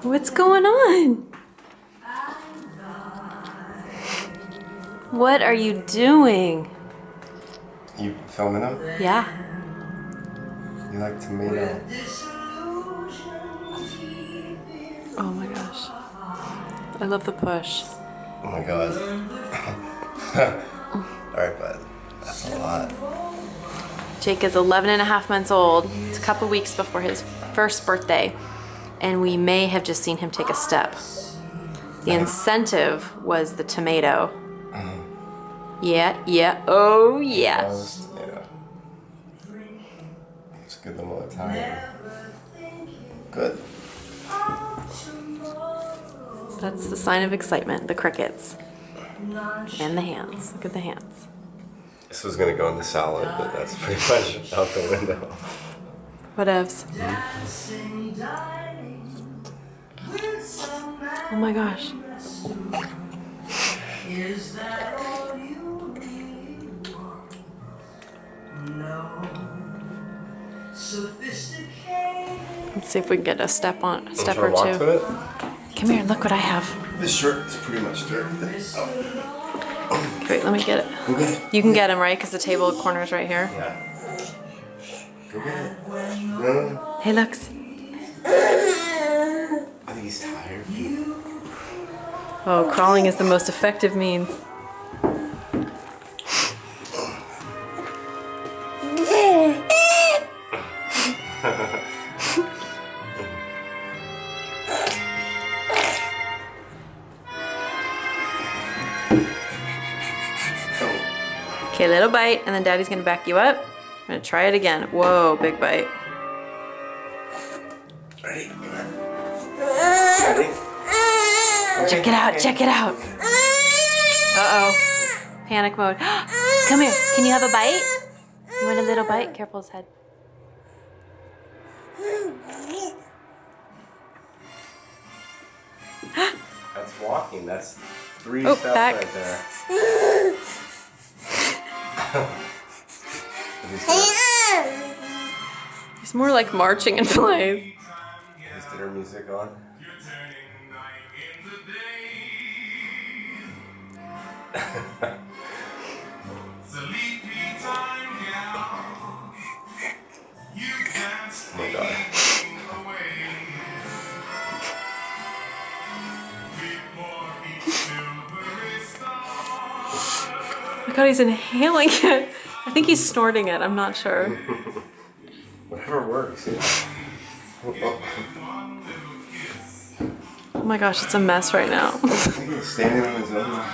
What's going on? What are you doing? You filming them? Yeah. You like tomato? Oh my gosh. I love the push. Oh my god. Alright, bud. That's a lot. Jake is 11 and a half months old. It's a couple weeks before his first birthday, and we may have just seen him take a step. The incentive was the tomato. Yeah, oh yes. Tomato. It's good them all the time. Good. That's the sign of excitement, the crickets. And the hands, look at the hands. This was gonna go in the salad, but that's pretty much out the window. Whatevs. Oh my gosh. Let's see if we can get a step or two. Come here, look what I have. This shirt is pretty much dirt. Okay, wait, let me get it. Go get it. You can get him, right? Because the table corner's right here. Yeah. Go get it. No. Hey, looks. I think he's tired. Oh, crawling is the most effective means. Okay, little bite, and then Daddy's gonna back you up. I'm gonna try it again. Whoa, big bite. Ready? Ready? Check it out, check it out. Uh-oh. Panic mode. Come here, can you have a bite? You want a little bite? Careful his head. That's walking. That's 3 Oh, steps back. right there. He's more like marching in place. Is dinner music on? Oh my god. Oh my god, he's inhaling it. I think he's snorting it, I'm not sure. Whatever works. Oh my gosh, it's a mess right now. He's standing on his own.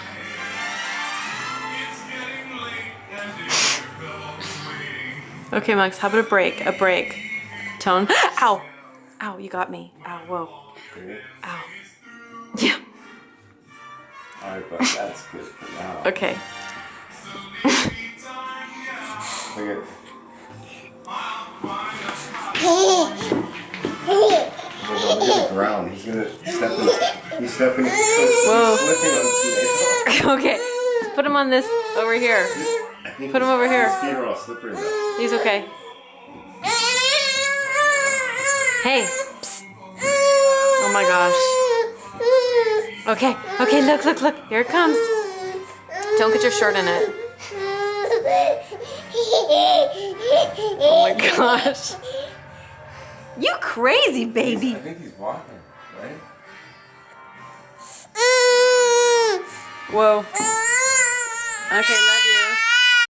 Okay, Max, how about a break? A break. Tone. Ow! Ow, you got me. Ow, whoa. Ow. Yeah. Alright, but that's good for now. Okay. Look at Look at the ground. He's gonna step in. He's stepping. Whoa. He's slipping on tomato. Okay. Put him on this over here. Put him over here. His feet are all slippery though. He's okay. Hey. Psst. Oh my gosh. Okay. Okay, look, look, look. Here it comes. Don't get your shirt in it. Oh my gosh. You crazy, baby. I think he's walking, right? Whoa. Okay, love you.